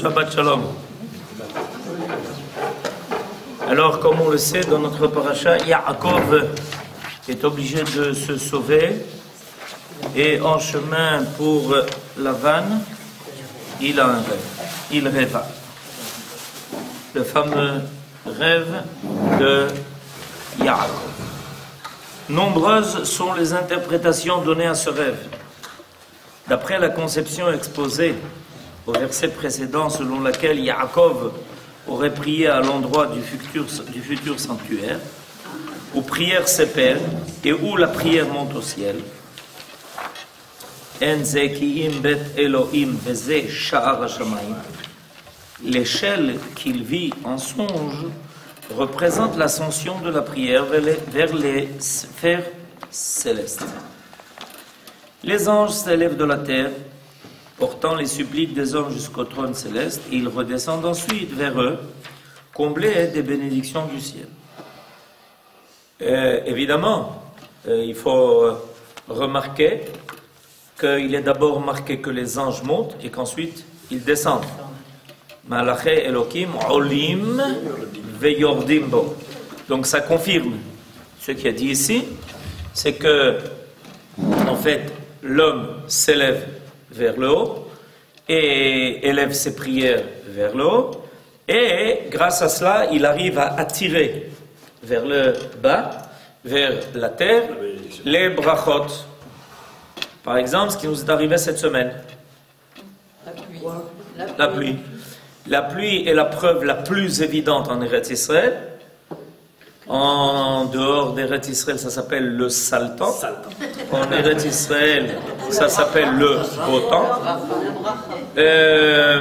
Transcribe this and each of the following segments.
Shabbat Shalom. Alors, comme on le sait, dans notre paracha, Yaakov est obligé de se sauver et en chemin pour Lavan, il a un rêve. Il rêva. Le fameux rêve de Yaakov. Nombreuses sont les interprétations données à ce rêve. D'après la conception exposée au verset précédent, selon laquelle Yaakov aurait prié à l'endroit du futur sanctuaire, où prière ses pères et où la prière monte au ciel. L'échelle qu'il vit en songe représente l'ascension de la prière vers les sphères célestes. Les anges s'élèvent de la terre, portant les suppliques des hommes jusqu'au trône céleste, et ils redescendent ensuite vers eux, comblés des bénédictions du ciel. Évidemment, il faut remarquer qu'il est d'abord marqué que les anges montent et qu'ensuite ils descendent. Malaché Elohim olim veyordim bo. Donc ça confirme ce qui est dit ici, c'est que en fait l'homme s'élève vers le haut et élève ses prières vers le haut, et grâce à cela il arrive à attirer vers le bas, vers la terre, les brachot. Par exemple, ce qui nous est arrivé cette semaine, la pluie. La pluie est la preuve la plus évidente en Eretz Israël. En dehors d'Eretz Israël, ça s'appelle le sale temps. En Eretz Israël, ça s'appelle le beau temps.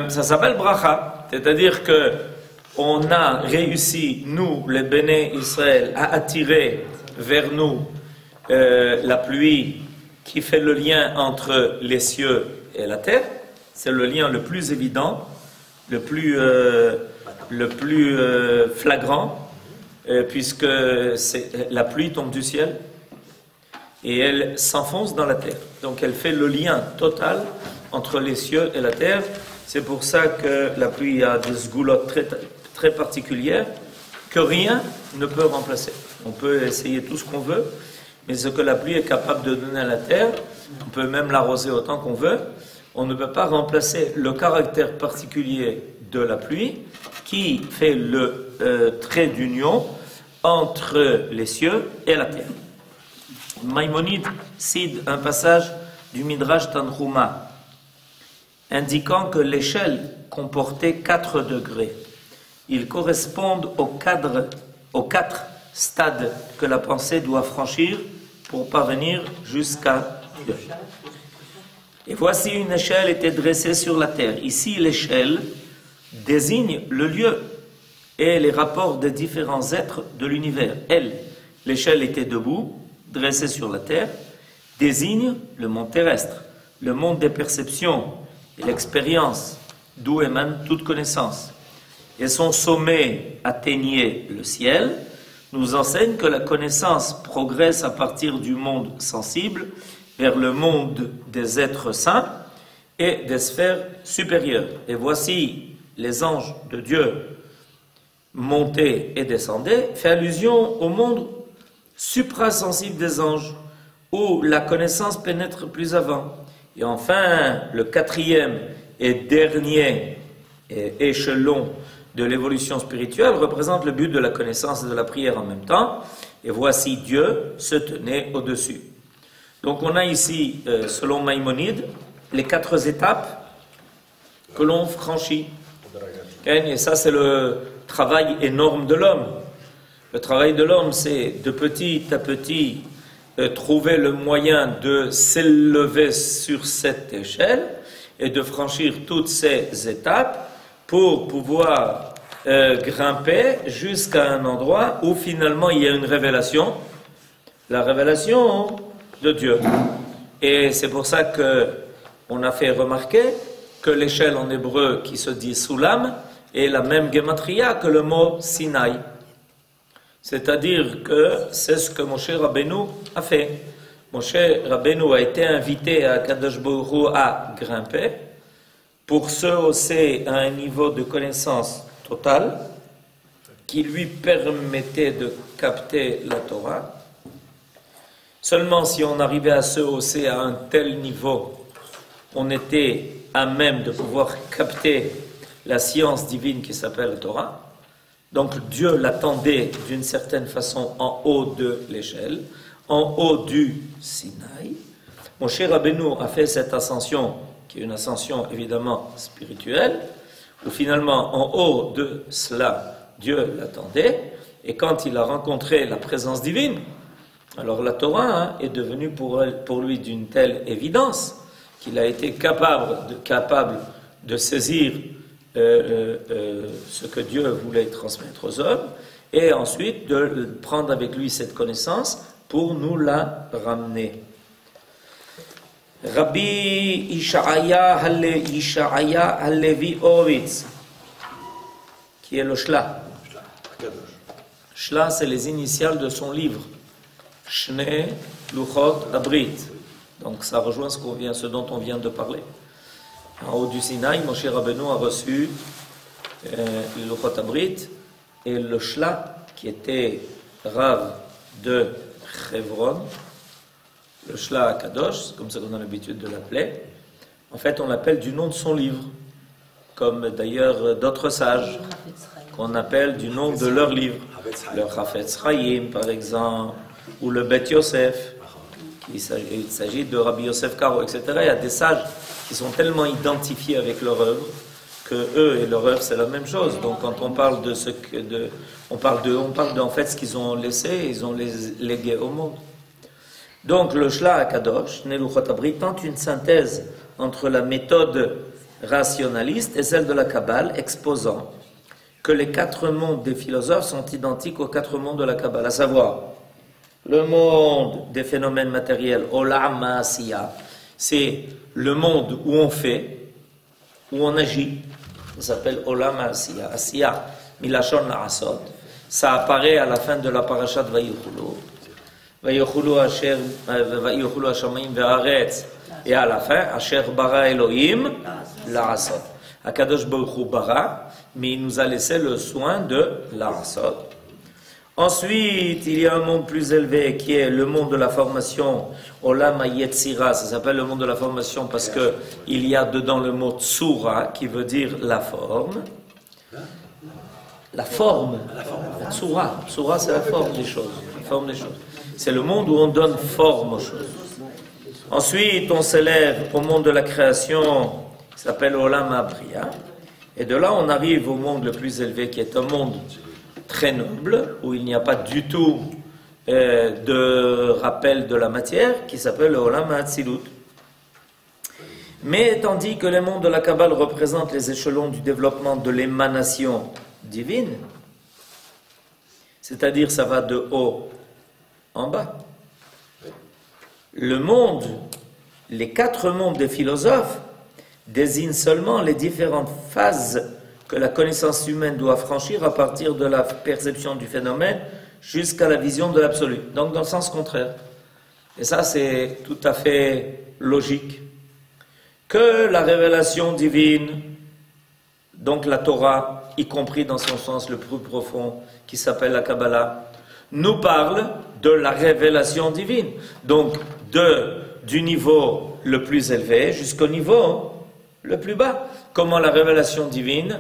Ça s'appelle bracha. C'est-à-dire que on a réussi, nous, les béné Israël, à attirer vers nous la pluie qui fait le lien entre les cieux et la terre. C'est le lien le plus évident, le plus flagrant. Puisque la pluie tombe du ciel et elle s'enfonce dans la terre. Donc elle fait le lien total entre les cieux et la terre. C'est pour ça que la pluie a des sgoulottes très, très particulières que rien ne peut remplacer. On peut essayer tout ce qu'on veut, mais ce que la pluie est capable de donner à la terre, on peut même l'arroser autant qu'on veut, on ne peut pas remplacer le caractère particulier de la pluie qui fait le trait d'union entre les cieux et la terre. Maïmonide cite un passage du Midrash Tanhuma indiquant que l'échelle comportait 4 degrés. Ils correspondent aux 4 stades que la pensée doit franchir pour parvenir jusqu'à Dieu. Et voici une échelle était dressée sur la terre. Ici, l'échelle désigne le lieu et les rapports des différents êtres de l'univers. Elle, l'échelle était debout, dressée sur la terre, désigne le monde terrestre, le monde des perceptions et l'expérience, d'où émane toute connaissance. Et son sommet atteignait le ciel, nous enseigne que la connaissance progresse à partir du monde sensible vers le monde des êtres saints et des sphères supérieures. Et voici les anges de Dieu montaient et descendaient, fait allusion au monde suprasensible des anges, où la connaissance pénètre plus avant. Et enfin, le 4e et dernier échelon de l'évolution spirituelle représente le but de la connaissance et de la prière en même temps. Et voici Dieu se tenait au-dessus. Donc on a ici, selon Maïmonide, les 4 étapes que l'on franchit. Et ça, c'est le travail énorme de l'homme. Le travail de l'homme, c'est de petit à petit trouver le moyen de s'élever sur cette échelle et de franchir toutes ces étapes pour pouvoir grimper jusqu'à un endroit où finalement il y a une révélation, la révélation de Dieu. Et c'est pour ça qu'on a fait remarquer que l'échelle en hébreu qui se dit Soulam est la même gematria que le mot Sinaï. C'est-à-dire que c'est ce que Moshe Rabbeinu a fait. Moshe Rabbeinu a été invité à Kadosh Baruch Hu à grimper pour se hausser à un niveau de connaissance totale qui lui permettait de capter la Torah. Seulement si on arrivait à se hausser à un tel niveau, on était à même de pouvoir capter la science divine qui s'appelle la Torah. Donc Dieu l'attendait d'une certaine façon en haut de l'échelle, en haut du Sinaï. Moshe Rabbeinu a fait cette ascension, qui est une ascension évidemment spirituelle, où finalement en haut de cela, Dieu l'attendait, et quand il a rencontré la présence divine, alors la Torah est devenue pour lui d'une telle évidence qu'il a été capable de saisir ce que Dieu voulait transmettre aux hommes, et ensuite de prendre avec lui cette connaissance pour nous la ramener. Rabbi Ishaya Halevi Horowitz, qui est le Shla. Shla, c'est les initiales de son livre. Shnei Luchot Abrit. Donc ça rejoint ce dont on vient de parler. En haut du Sinaï, Moshe Rabbeinu a reçu le Luchot Abrit et le Shla, qui était Rav de Hebron, le Shla Kadosh, c'est comme ça qu'on a l'habitude de l'appeler. En fait, on l'appelle du nom de son livre, comme d'ailleurs d'autres sages, qu'on appelle du nom de leur livre. Le Chafetz Chaim, par exemple, ou le Bet Yosef. Il s'agit de Rabbi Yosef Karo, etc. Il y a des sages qui sont tellement identifiés avec leur œuvre que eux et leur œuvre c'est la même chose. Donc quand on parle de on parle de en fait ce qu'ils ont laissé, ils ont légué au monde. Donc le Shla HaKadosh, Neluchot Abrit, tente une synthèse entre la méthode rationaliste et celle de la Kabbale, exposant que les 4 mondes des philosophes sont identiques aux 4 mondes de la Kabbale, à savoir le monde des phénomènes matériels, Olam Ma'asiya, c'est le monde où on fait, où on agit, ça s'appelle Olam Ma'asiya, Asiya, Milachon La'asot, ça apparaît à la fin de la parashat Vayichulu, Vayichulu Hashamayim Ve'aretz, et à la fin, Asher bara Elohim La'asot. Akadosh Baruch Hu bara, mais il nous a laissé le soin de La'asot. Ensuite, il y a un monde plus élevé qui est le monde de la formation, Olam HaYetzira, ça s'appelle le monde de la formation parce que il y a dedans le mot Tsura qui veut dire la forme. La forme. Tsura. Tsura, c'est la forme des choses. La forme des choses. C'est le monde où on donne forme aux choses. Ensuite, on s'élève au monde de la création, qui s'appelle Olam HaBriya. Et de là, on arrive au monde le plus élevé qui est un monde très noble, où il n'y a pas du tout de rappel de la matière, qui s'appelle le Olam HaAtzilut. Mais tandis que les mondes de la Kabbale représentent les échelons du développement de l'émanation divine, c'est-à-dire ça va de haut en bas, le monde, les 4 mondes des philosophes désignent seulement les différentes phases que la connaissance humaine doit franchir à partir de la perception du phénomène jusqu'à la vision de l'absolu. Donc dans le sens contraire. Et ça c'est tout à fait logique. Que la révélation divine, donc la Torah, y compris dans son sens le plus profond, qui s'appelle la Kabbalah, nous parle de la révélation divine. Donc du niveau le plus élevé jusqu'au niveau le plus bas. Comment la révélation divine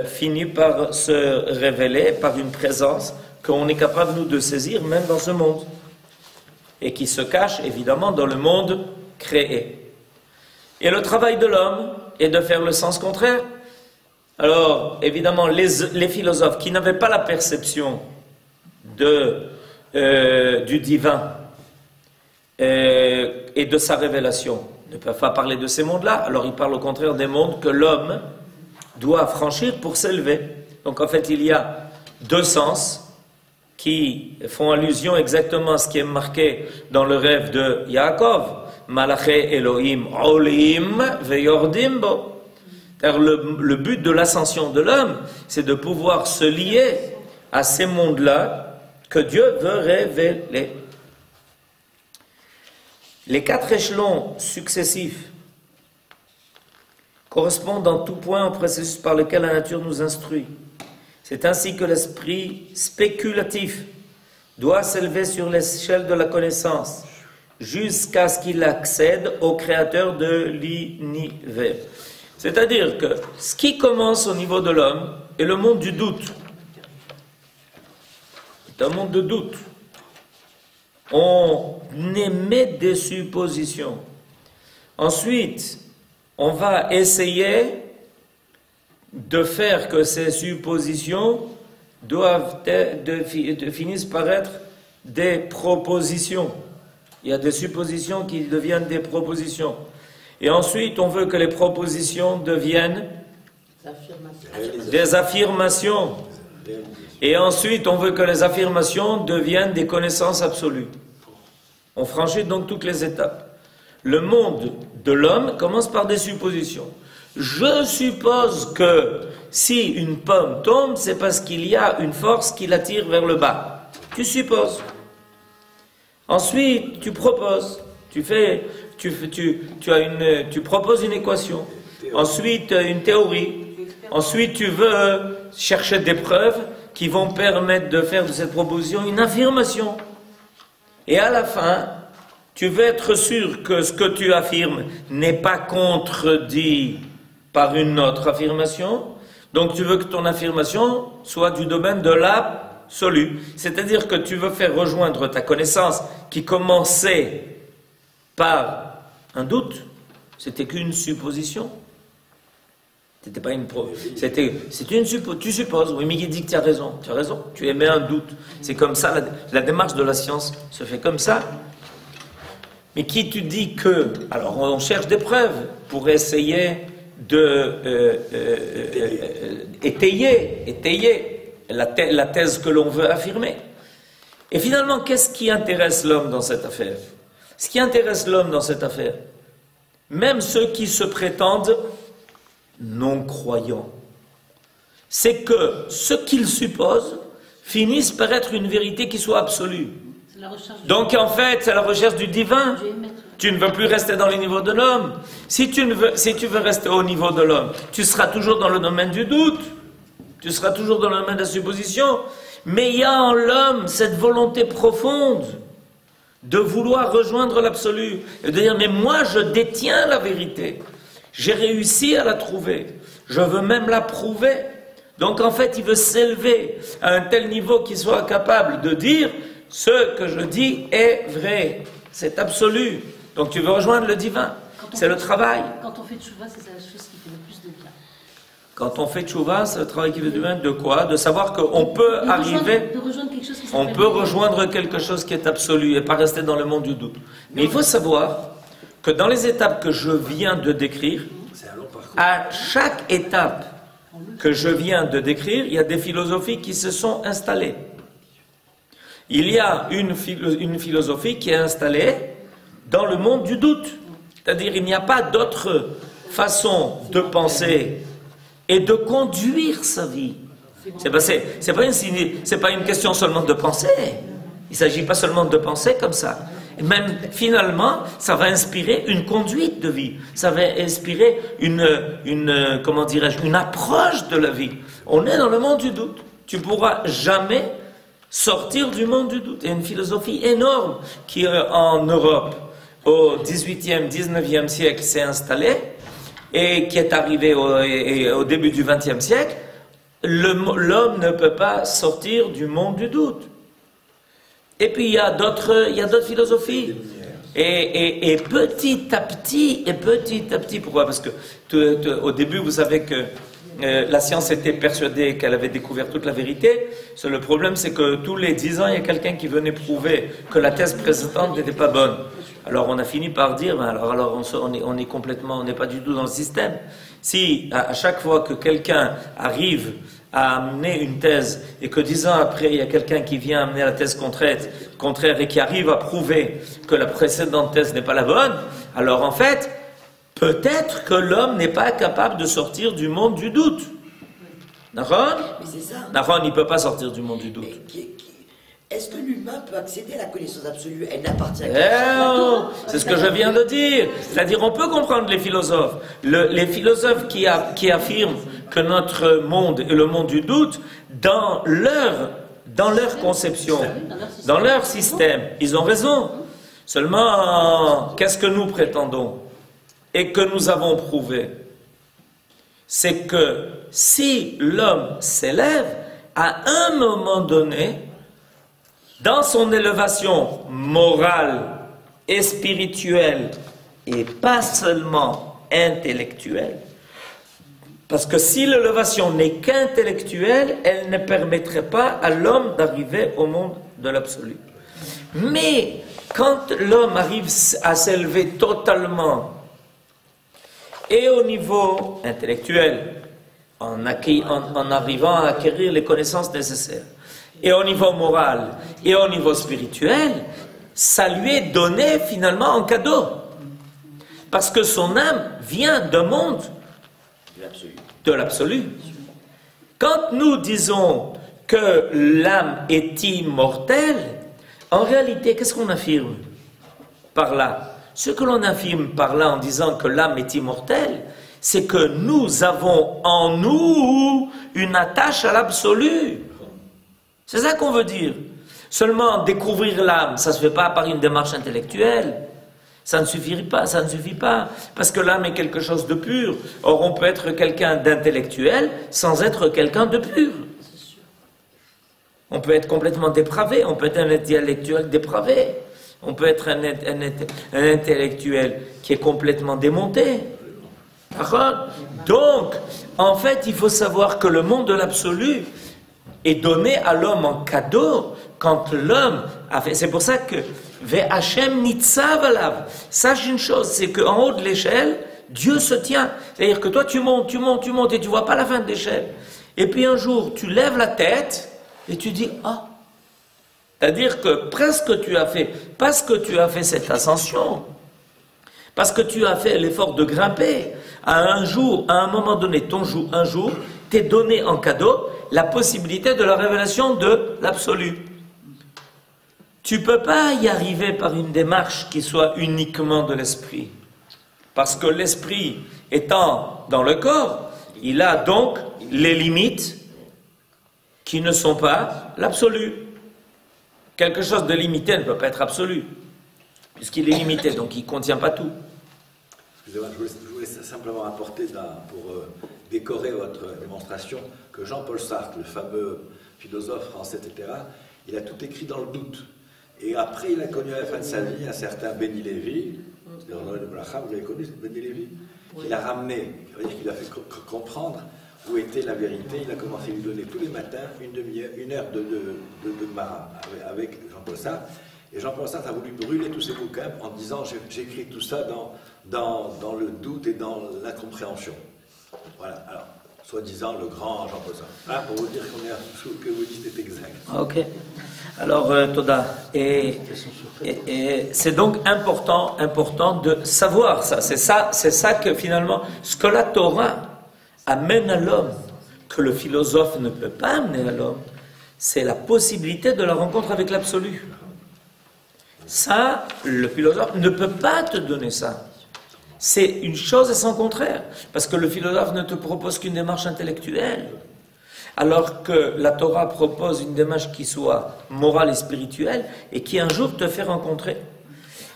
finit par se révéler par une présence qu'on est capable, nous, de saisir même dans ce monde. Et qui se cache, évidemment, dans le monde créé. Et le travail de l'homme est de faire le sens contraire. Alors, évidemment, les philosophes qui n'avaient pas la perception du divin et de sa révélation ne peuvent pas parler de ces mondes-là, alors ils parlent au contraire des mondes que l'homme doit franchir pour s'élever. Donc en fait, il y a 2 sens qui font allusion exactement à ce qui est marqué dans le rêve de Yaakov. Malaché Elohim olim veyordim bo. Car le but de l'ascension de l'homme, c'est de pouvoir se lier à ces mondes-là que Dieu veut révéler. Les 4 échelons successifs correspond dans tout point au processus par lequel la nature nous instruit. C'est ainsi que l'esprit spéculatif doit s'élever sur l'échelle de la connaissance, jusqu'à ce qu'il accède au créateur de l'univers. C'est-à-dire que ce qui commence au niveau de l'homme est le monde du doute. C'est un monde de doute. On émet des suppositions. Ensuite, on va essayer de faire que ces suppositions finissent par être des propositions. Il y a des suppositions qui deviennent des propositions. Et ensuite, on veut que les propositions deviennent des affirmations. Et ensuite, on veut que les affirmations deviennent des connaissances absolues. On franchit donc toutes les étapes. Le monde de l'homme commence par des suppositions. Je suppose que si une pomme tombe, c'est parce qu'il y a une force qui la tire vers le bas. Tu supposes. Ensuite, tu proposes. Tu proposes une équation. Ensuite, une théorie. Ensuite, tu veux chercher des preuves qui vont permettre de faire de cette proposition une affirmation. Et à la fin, tu veux être sûr que ce que tu affirmes n'est pas contredit par une autre affirmation. Donc tu veux que ton affirmation soit du domaine de l'absolu. C'est-à-dire que tu veux faire rejoindre ta connaissance qui commençait par un doute. C'était qu'une supposition. C'était pas une tu supposes, oui, mais il dit que tu as raison, tu émets un doute. C'est comme ça, la démarche de la science se fait comme ça. Mais qui tu dis que... Alors on cherche des preuves pour essayer de étayer la thèse que l'on veut affirmer. Et finalement, qu'est-ce qui intéresse l'homme dans cette affaire? Ce qui intéresse l'homme dans cette affaire, même ceux qui se prétendent non-croyants, c'est que ce qu'ils supposent finissent par être une vérité qui soit absolue. Donc en fait, c'est la recherche du divin. Tu ne veux plus rester dans le niveau de l'homme. Si tu veux rester au niveau de l'homme, tu seras toujours dans le domaine du doute. Tu seras toujours dans le domaine de la supposition. Mais il y a en l'homme cette volonté profonde de vouloir rejoindre l'absolu. Et de dire, mais moi je détiens la vérité. J'ai réussi à la trouver. Je veux même la prouver. Donc en fait, il veut s'élever à un tel niveau qu'il soit capable de dire ce que je dis est vrai. C'est absolu. Donc tu veux rejoindre le divin. C'est le travail. Quand on fait tchouva, c'est la chose qui fait le plus de bien. Quand on fait tchouva, c'est le travail qui fait du bien. De quoi? De savoir qu'on peut arriver... On peut rejoindre quelque chose qui est absolu et pas rester dans le monde du doute. Mais il faut savoir que dans les étapes que je viens de décrire, à chaque étape que je viens de décrire, il y a des philosophies qui se sont installées. Il y a une philosophie qui est installée dans le monde du doute. C'est-à-dire il n'y a pas d'autre façon de penser et de conduire sa vie. C'est pas une question seulement de penser. Il ne s'agit pas seulement de penser comme ça. Et même finalement, ça va inspirer une conduite de vie. Ça va inspirer une approche de la vie. On est dans le monde du doute. Tu ne pourras jamais sortir du monde du doute. Il y a une philosophie énorme qui, en Europe, au 18e, 19e siècle, s'est installée et qui est arrivée au début du 20e siècle. L'homme ne peut pas sortir du monde du doute. Et puis il y a d'autres philosophies. Et petit à petit, pourquoi? Parce que au début, vous savez que la science était persuadée qu'elle avait découvert toute la vérité. Le problème, c'est que tous les 10 ans, il y a quelqu'un qui venait prouver que la thèse précédente n'était pas bonne. Alors on a fini par dire, on n'est pas du tout dans le système. Si à chaque fois que quelqu'un arrive à amener une thèse et que 10 ans après il y a quelqu'un qui vient amener la thèse contraire et qui arrive à prouver que la précédente thèse n'est pas la bonne, alors en fait, peut-être que l'homme n'est pas capable de sortir du monde du doute. Nahon, il ne peut pas sortir du monde du doute. est-ce que l'humain peut accéder à la connaissance absolue? Elle n'appartient c'est ce que je viens de dire. C'est-à-dire, on peut comprendre les philosophes. Les philosophes qui affirment que notre monde est le monde du doute, dans leur conception, dans leur système, ils ont raison. Seulement, qu'est-ce que nous prétendons et que nous avons prouvé? C'est que si l'homme s'élève, à un moment donné, dans son élévation morale et spirituelle, et pas seulement intellectuelle, parce que si l'élévation n'est qu'intellectuelle, elle ne permettrait pas à l'homme d'arriver au monde de l'absolu. Mais quand l'homme arrive à s'élever totalement, et au niveau intellectuel, en arrivant à acquérir les connaissances nécessaires, et au niveau moral, et au niveau spirituel, ça lui est donné finalement en cadeau. Parce que son âme vient d'un monde de l'absolu. Quand nous disons que l'âme est immortelle, en réalité, qu'est-ce qu'on affirme par là? Ce que l'on affirme par là en disant que l'âme est immortelle, c'est que nous avons en nous une attache à l'absolu. C'est ça qu'on veut dire. Seulement découvrir l'âme, ça ne se fait pas par une démarche intellectuelle. Ça ne suffit pas, parce que l'âme est quelque chose de pur. Or, on peut être quelqu'un d'intellectuel sans être quelqu'un de pur. On peut être complètement dépravé, on peut être un intellectuel dépravé. On peut être un intellectuel qui est complètement démonté. Donc, en fait, il faut savoir que le monde de l'absolu est donné à l'homme en cadeau quand l'homme a fait. C'est pour ça que Ve'Hashem nitzav alav. Sache une chose, c'est qu'en haut de l'échelle, Dieu se tient. C'est-à-dire que toi, tu montes et tu vois pas la fin de l'échelle. Et puis un jour, tu lèves la tête et tu dis ah. C'est-à-dire que presque tu as fait, parce que tu as fait cette ascension, parce que tu as fait l'effort de grimper, à un moment donné, un jour, t'est donné en cadeau la possibilité de la révélation de l'absolu. Tu ne peux pas y arriver par une démarche qui soit uniquement de l'esprit. Parce que l'esprit étant dans le corps, il a donc les limites qui ne sont pas l'absolu. Quelque chose de limité ne peut pas être absolu, puisqu'il est limité, donc il ne contient pas tout. Excusez-moi, je voulais simplement apporter, pour décorer votre démonstration, que Jean-Paul Sartre, le fameux philosophe français, etc., il a tout écrit dans le doute. Et après, il a connu à la fin de sa vie un certain Béni Lévy, vous avez connu Béni Lévy, qu'il a ramené, qu'il a fait comprendre où était la vérité. Il a commencé à lui donner tous les matins une heure de Gemara avec Jean-Paul Sartre. Et Jean-Paul Sartre a voulu brûler tous ses bouquins en disant j'écris tout ça dans le doute et dans l'incompréhension. Voilà, alors, soi-disant le grand Jean-Paul Sartre. Là, pour vous dire que vous dites est exact. Ok. Alors, Toda, et c'est donc important de savoir ça. C'est ça que finalement, ce que la Torah amène à l'homme, que le philosophe ne peut pas amener à l'homme, c'est la possibilité de la rencontre avec l'absolu. Ça, le philosophe ne peut pas te donner ça. C'est une chose et son contraire. Parce que le philosophe ne te propose qu'une démarche intellectuelle. Alors que la Torah propose une démarche qui soit morale et spirituelle et qui un jour te fait rencontrer.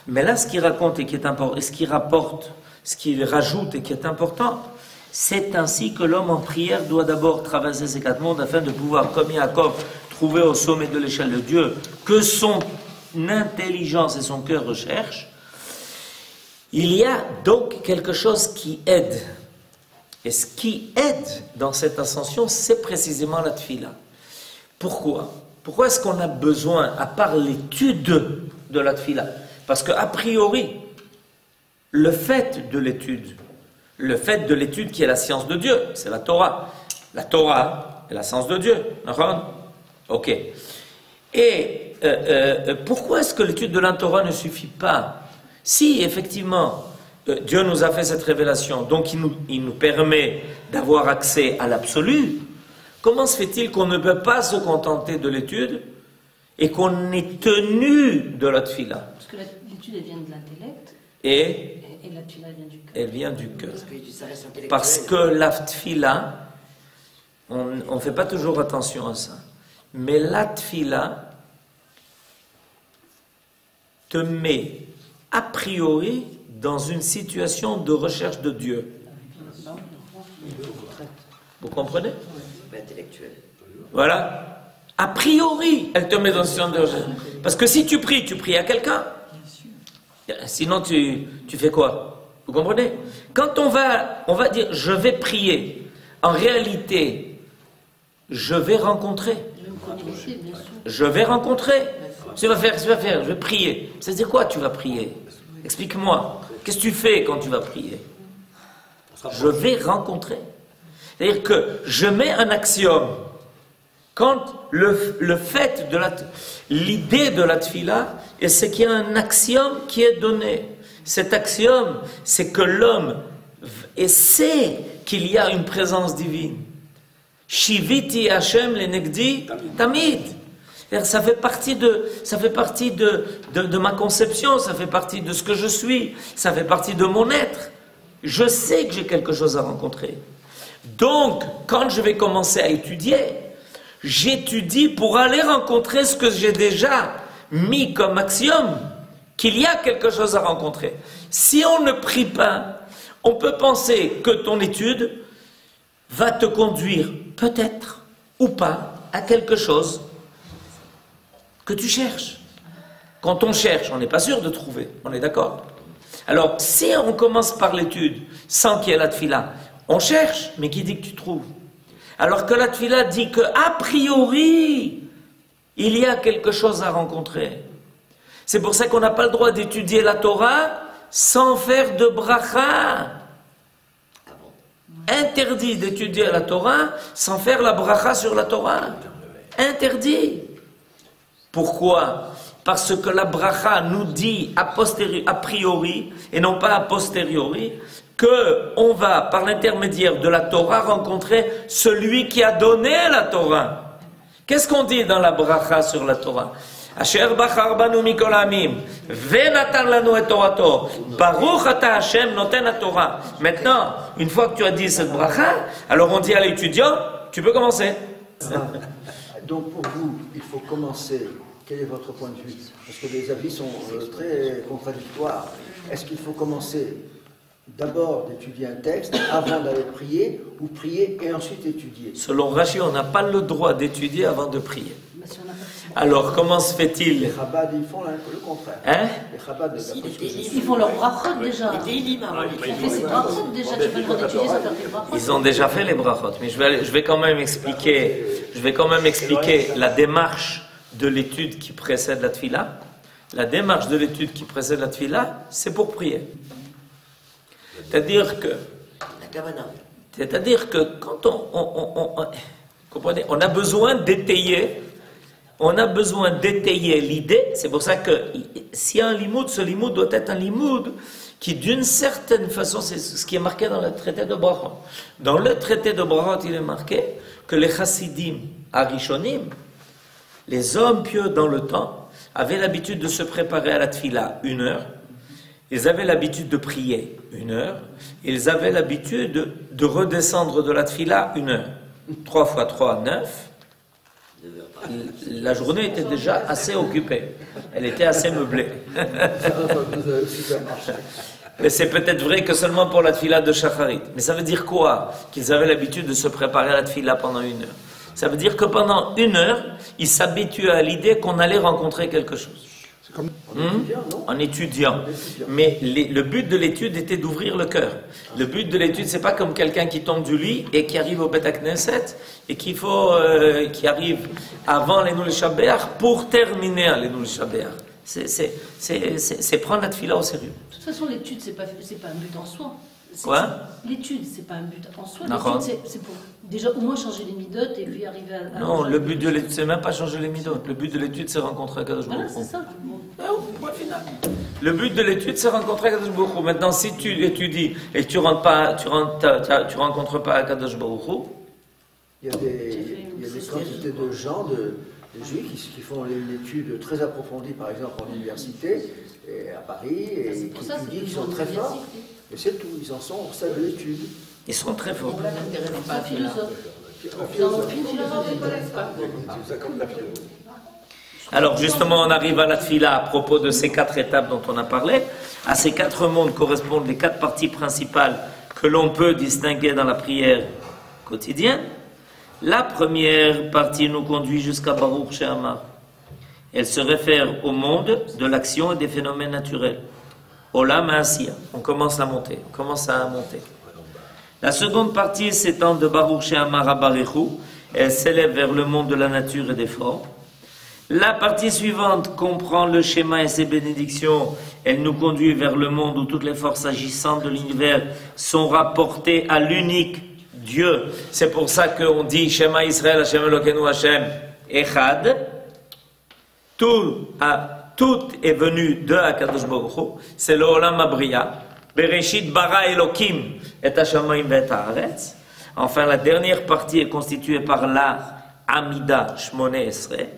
Mais là, ce qu'il raconte et qui est important, et ce qu'il rapporte, ce qu'il rajoute et qui est important, c'est ainsi que l'homme en prière doit d'abord traverser ces 4 mondes afin de pouvoir, comme Yaakov, trouver au sommet de l'échelle de Dieu que son intelligence et son cœur recherchent. Il y a donc quelque chose qui aide. Et ce qui aide dans cette ascension, c'est précisément la tfila. Pourquoi? Pourquoi est-ce qu'on a besoin, à part l'étude de la tfila? Parce qu'a priori, le fait de l'étude qui est la science de Dieu, c'est la Torah. La Torah est la science de Dieu. Ok. Et pourquoi est-ce que l'étude de la Torah ne suffit pas? Si, effectivement, Dieu nous a fait cette révélation, donc il nous permet d'avoir accès à l'absolu, comment se fait-il qu'on ne peut pas se contenter de l'étude et qu'on est tenu de la tfila. Parce que l'étude, elle vient de l'intellect, Et et la tfila, elle vient du cœur. elle vient du cœur. Parce que ça reste intellectuel. Parce que la tfila, on ne fait pas toujours attention à ça, mais la tfila te met a priori dans une situation de recherche de Dieu. Vous comprenez? Intellectuel. Voilà. A priori, elle te met dans une situation de recherche. Parce que si tu pries à quelqu'un. Sinon, tu fais quoi? Vous comprenez? Quand on va dire je vais prier, en réalité, je vais rencontrer. Je vais me communiquer, bien sûr. Je vais rencontrer. Tu vas faire, je vais prier. Ça veut dire quoi tu vas prier? Explique-moi. Qu'est-ce que tu fais quand tu vas prier? Je vais rencontrer. C'est-à-dire que je mets un axiome. Quand le fait de l'idée de la tfila, c'est qu'il y a un axiome qui est donné. Cet axiome, c'est que l'homme sait qu'il y a une présence divine. Shiviti Hashem lenegdi tamid. Ça fait partie de ma conception, ça fait partie de ce que je suis, ça fait partie de mon être. Je sais que j'ai quelque chose à rencontrer. Donc, quand je vais commencer à étudier, j'étudie pour aller rencontrer ce que j'ai déjà mis comme axiome, qu'il y a quelque chose à rencontrer. Si on ne prie pas, on peut penser que ton étude va te conduire, peut-être ou pas, à quelque chose que tu cherches. Quand on cherche, on n'est pas sûr de trouver, on est d'accord? Alors, si on commence par l'étude, sans qu'il y ait la tfila, on cherche, mais qui dit que tu trouves? Alors que la tfila dit que, a priori, il y a quelque chose à rencontrer. C'est pour ça qu'on n'a pas le droit d'étudier la Torah sans faire de bracha. Interdit d'étudier la Torah sans faire la bracha sur la Torah. Interdit. Pourquoi? Parce que la bracha nous dit a priori et non pas a posteriori que on va par l'intermédiaire de la Torah rencontrer celui qui a donné la Torah. Qu'est-ce qu'on dit dans la bracha sur la Torah? Asher bachar banu mikol hamim venatan lanu et torato baruch ata Hashem noten ha-Torah. Maintenant, une fois que tu as dit cette bracha, alors on dit à l'étudiant, tu peux commencer. Donc pour vous, il faut commencer. Quel est votre point de vue? Parce que les avis sont très contradictoires. Est-ce qu'il faut commencer d'abord d'étudier un texte avant d'aller prier, ou prier et ensuite étudier? Selon Rashi, on n'a pas le droit d'étudier avant de prier. Mais si on a pas- Alors comment se fait-il? Les Chabad, ils font le contraire. Hein? Les Chabad, Ils font leur brachot déjà. Les télim avant les On fait ses brachot déjà. Tu peux le droit d'étudier sans faire tes brachot. Ils ont déjà fait les brachot, mais je vais quand même expliquer la démarche de l'étude qui précède la tfila. La démarche de l'étude qui précède la tfila, c'est pour prier. C'est-à-dire que quand comprenez, on a besoin d'étayer l'idée. C'est pour ça que s'il y a un limoud, ce limoud doit être un limoud qui, d'une certaine façon, c'est ce qui est marqué dans le traité de Brachot. Dans le traité de Brachot, il est marqué que les chassidim arishonim, les hommes pieux dans le temps, avaient l'habitude de se préparer à la tfila 1 heure. Ils avaient l'habitude de prier 1 heure. Ils avaient l'habitude de redescendre de la tfila 1 heure. 3 fois 3, 9. La journée était déjà assez occupée. Elle était assez meublée. Mais c'est peut-être vrai que seulement pour la tfila de Shacharit. Mais ça veut dire quoi? Qu'ils avaient l'habitude de se préparer à la tfila pendant 1 heure. Ça veut dire que pendant 1 heure, ils s'habituaient à l'idée qu'on allait rencontrer quelque chose. C'est comme étudiant, non? En étudiant. Mais le but de l'étude était d'ouvrir le cœur. Le but de l'étude, c'est pas comme quelqu'un qui tombe du lit et qui arrive au Bet HaKnesset et qui arrive avant les Noul Shabéach pour terminer les Noul Shabéach. C'est prendre la tfila au sérieux. De toute façon, l'étude, c'est pas un but en soi. Quoi? L'étude, c'est pas un but en soi. D'accord. L'étude, c'est pour déjà au moins changer les midotes et puis arriver à... Non, le but de l'étude, c'est même pas changer les midotes. Le but de l'étude, c'est rencontrer Kadosh Voilà, Baruch Hu. c'est ça. Point final. Le but de l'étude, c'est rencontrer Kadosh Baruch Hu. Maintenant, si tu étudies et que tu rencontres pas Kadosh Baruch Hu, Il y a des quantités de gens des juifs qui font une étude très approfondie, par exemple en université, et à Paris, et C'est pour qui ça que étudient, c'est qui sont une très forts. université. Et c'est tout, ils en sont au stade de l'étude. Ils sont très forts. Ils sont philosophes. Un Ils en ont philosophe. fait une philosophie. C'est ça comme la philosophie. Alors justement, on arrive à la tfila à propos de ces 4 étapes dont on a parlé. À ces 4 mondes correspondent les 4 parties principales que l'on peut distinguer dans la prière quotidienne. La première partie nous conduit jusqu'à Baruch She'amar. Elle se réfère au monde de l'action et des phénomènes naturels. Olam Ha'asiya. On commence à monter. La seconde partie s'étend de Baruch She'amar à Barechu. Elle s'élève vers le monde de la nature et des formes. La partie suivante comprend le schéma et ses bénédictions. Elle nous conduit vers le monde où toutes les forces agissantes de l'univers sont rapportées à l'unique Dieu. C'est pour ça qu'on dit Shema Israël, Hashem Elokeinu, Hashem Echad. Tout est venu de Akadosh Baruch Hu. C'est le Olam Abriya. Bereshit bara Elokim et Hashamayim ve'et haaretz. Enfin, la dernière partie est constituée par l'art Amida Shmoneh Esrei,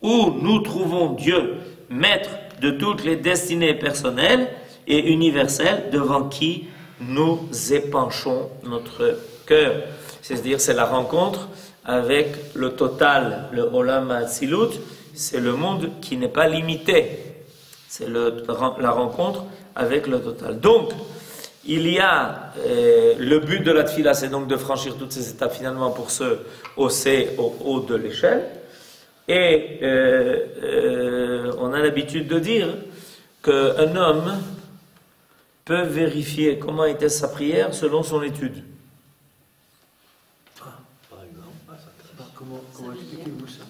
où nous trouvons Dieu, maître de toutes les destinées personnelles et universelles, devant qui nous épanchons notre cœur. C'est-à-dire, c'est la rencontre avec le total, le Olam Hatzilut, c'est le monde qui n'est pas limité. C'est la rencontre avec le total. Donc, il y a le but de la tfila, c'est donc de franchir toutes ces étapes finalement pour se hausser au haut de l'échelle. Et on a l'habitude de dire qu'un homme peut vérifier comment était sa prière selon son étude. Par exemple, Comment expliquez-vous ça?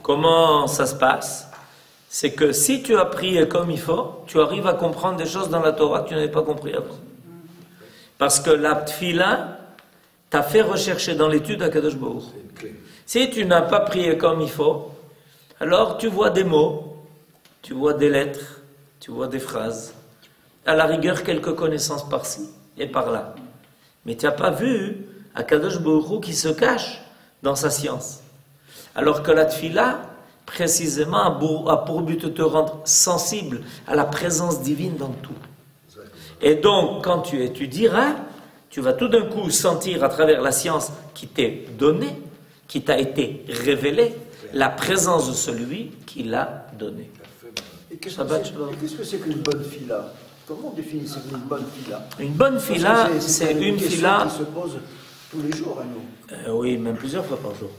Comment ça se passe? C'est que si tu as prié comme il faut, tu arrives à comprendre des choses dans la Torah que tu n'avais pas compris avant. Parce que la tfila t'a fait rechercher dans l'étude Akadosh Baruch. c'est une clé. Si tu n'as pas prié comme il faut, alors tu vois des mots, tu vois des lettres, tu vois des phrases, à la rigueur quelques connaissances par-ci et par-là. Mais tu n'as pas vu Akadosh Baruch Hu qui se cache dans sa science. Alors que la tfila, précisément, a pour but de te rendre sensible à la présence divine dans tout. Et donc, quand tu étudieras, tu vas tout d'un coup sentir à travers la science qui t'est donnée, qui t'a été révélée, la présence de celui qui l'a donnée. Et qu'est-ce Ça va, que tu vois. c'est qu'une bonne fila? Comment définissez-vous une bonne fila? Une bonne fila, Parce que c'est une question fila... qui se pose tous les jours à nous. Oui, même plusieurs fois par jour.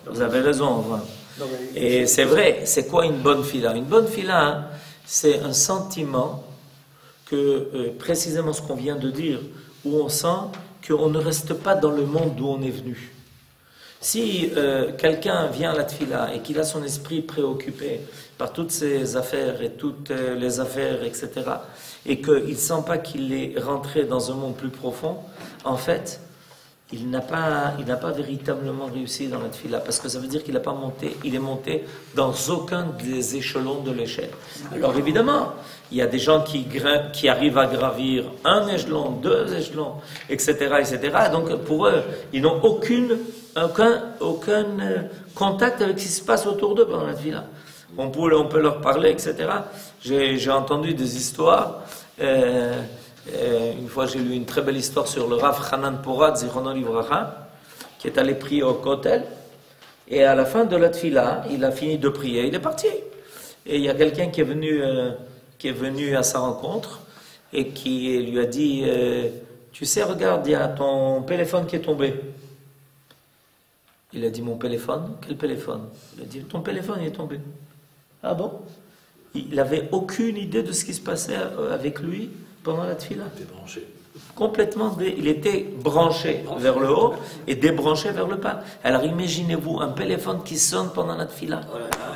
Vous avez raison, enfin. Non, mais- Et c'est vrai, c'est quoi une bonne fila? Une bonne fila, hein, c'est un sentiment que, précisément ce qu'on vient de dire, où on sent qu'on ne reste pas dans le monde d'où on est venu. Si quelqu'un vient à la tfila et qu'il a son esprit préoccupé par toutes ses affaires et toutes les affaires, etc., et qu'il ne sent pas qu'il est rentré dans un monde plus profond, en fait, il n'a pas véritablement réussi dans la tfila, parce que ça veut dire qu'il n'a pas monté, il est monté dans aucun des échelons de l'échelle. Alors évidemment, il y a des gens qui arrivent à gravir un échelon, 2 échelons, etc., etc. Donc pour eux, ils n'ont aucun contact avec ce qui se passe autour d'eux pendant la tfila. On peut leur parler, etc. J'ai entendu des histoires. Une fois, j'ai lu une très belle histoire sur le Rav Hanan Porat, Zichrono Livracha, qui est allé prier au Kotel. Et à la fin de la tfila, il a fini de prier, il est parti. Et il y a quelqu'un qui est venu à sa rencontre et qui lui a dit tu sais, regarde, il y a ton téléphone qui est tombé. Il a dit, mon téléphone? Quel téléphone? Il a dit, ton téléphone est tombé. Ah bon? Il n'avait aucune idée de ce qui se passait avec lui pendant la tfila. T'es branché. Complètement, il était branché vers le haut et débranché vers le bas. Alors imaginez-vous un téléphone qui sonne pendant la tfila. Oh là là.